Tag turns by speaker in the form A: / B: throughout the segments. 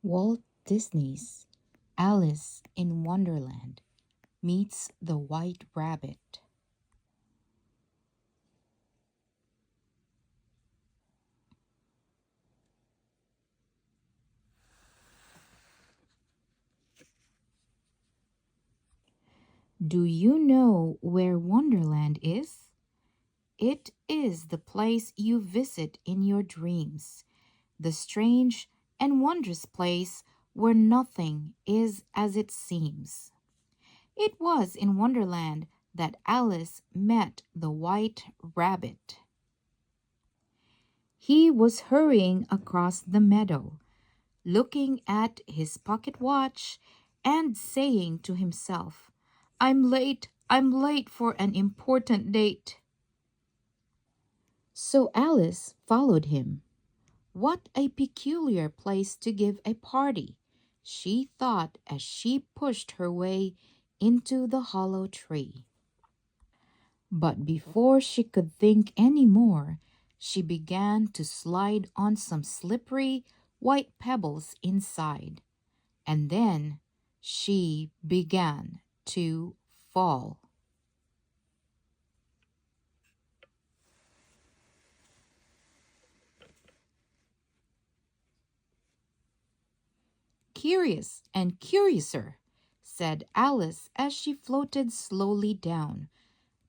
A: Walt Disney's Alice in Wonderland meets the White Rabbit. Do you know where Wonderland is? It is the place you visit in your dreams, the strange and wondrous place where nothing is as it seems. It was in Wonderland that Alice met the White Rabbit. He was hurrying across the meadow, looking at his pocket watch and saying to himself, I'm late for an important date. So Alice followed him. What a peculiar place to give a party, she thought as she pushed her way into the hollow tree. But before she could think any more, she began to slide on some slippery white pebbles inside. And then she began to fall. Curious and curiouser, said Alice as she floated slowly down,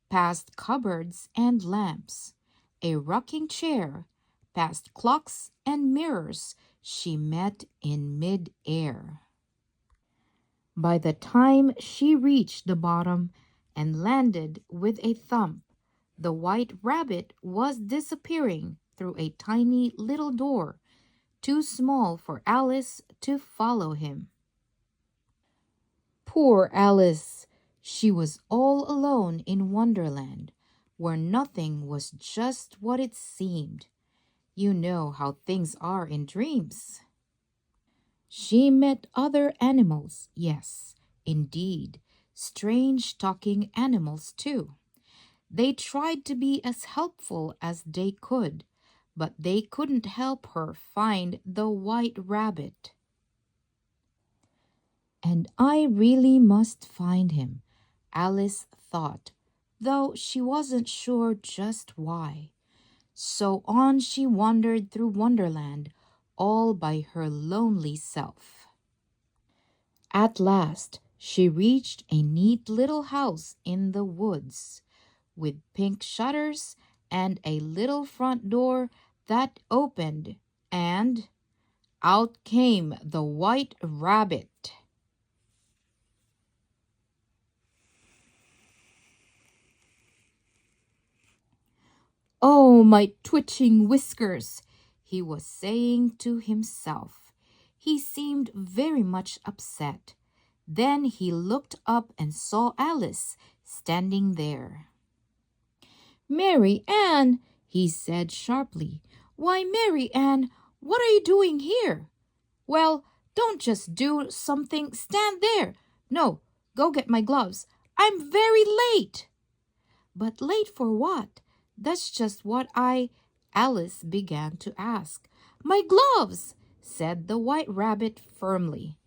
A: past cupboards and lamps, a rocking chair, past clocks and mirrors she met in mid-air. By the time she reached the bottom and landed with a thump, the White Rabbit was disappearing through a tiny little door, too small for Alice to follow him. Poor Alice! She was all alone in Wonderland, where nothing was just what it seemed. You know how things are in dreams. She met other animals, yes, indeed, strange talking animals too. They tried to be as helpful as they could, but they couldn't help her find the White Rabbit. And I really must find him, Alice thought, though she wasn't sure just why. So on she wandered through Wonderland, all by her lonely self. At last, she reached a neat little house in the woods, with pink shutters and a little front door that opened, and out came the White Rabbit. Oh, my twitching whiskers, he was saying to himself. He seemed very much upset. Then he looked up and saw Alice standing there. Mary Ann, he said sharply. Why, Mary Ann, what are you doing here? Well, don't just do something. Stand there. No, go get my gloves. I'm very late. But late for what? That's just what Alice began to ask. My gloves, said the White Rabbit firmly.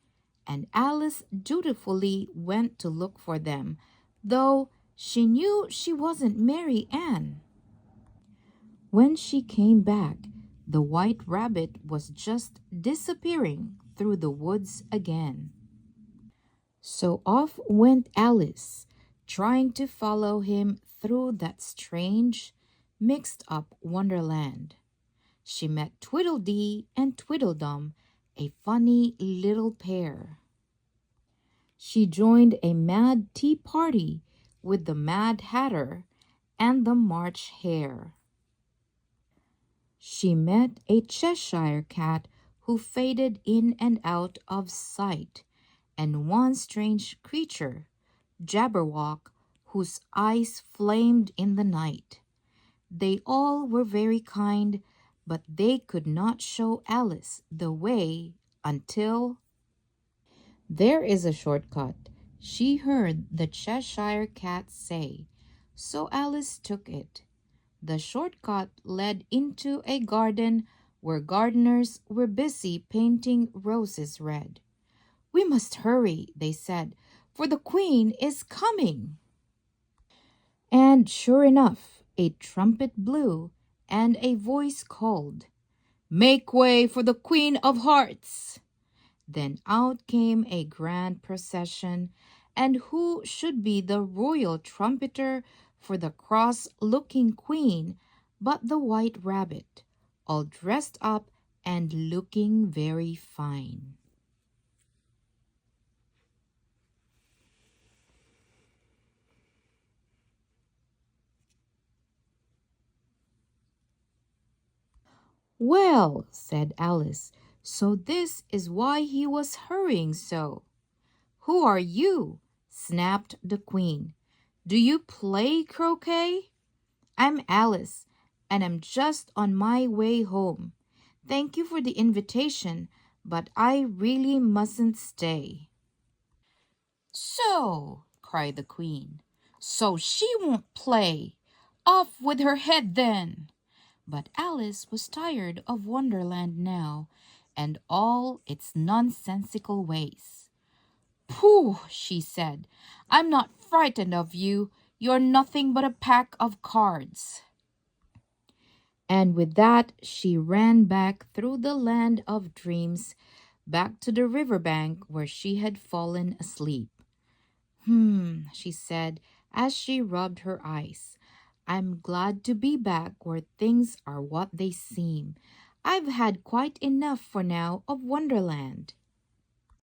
A: And Alice dutifully went to look for them, though she knew she wasn't Mary Ann. When she came back, the White Rabbit was just disappearing through the woods again. So off went Alice, trying to follow him through that strange, mixed-up Wonderland. She met Tweedledee and Tweedledum, a funny little pair. She joined a mad tea party with the Mad Hatter and the March Hare. She met a Cheshire cat who faded in and out of sight, and one strange creature, Jabberwock, whose eyes flamed in the night. They all were very kind, but they could not show Alice the way until... There is a shortcut, she heard the Cheshire cat say, so Alice took it. The shortcut led into a garden where gardeners were busy painting roses red. "We must hurry," they said, "for the queen is coming." And sure enough, a trumpet blew, and a voice called, "Make way for the Queen of Hearts!" Then out came a grand procession, and who should be the royal trumpeter for the cross-looking queen but the White Rabbit, all dressed up and looking very fine. "Well," said Alice, "so this is why he was hurrying so." "Who are you?" snapped the queen. "Do you play croquet?" "I'm Alice, and I'm just on my way home. Thank you for the invitation, but I really mustn't stay." "So," cried the queen, "so she won't play. Off with her head then." But Alice was tired of Wonderland now, and all its nonsensical ways. "Pooh!" she said. "I'm not frightened of you. You're nothing but a pack of cards." And with that, she ran back through the land of dreams, back to the riverbank where she had fallen asleep. She said as she rubbed her eyes. "I'm glad to be back where things are what they seem. I've had quite enough for now of Wonderland."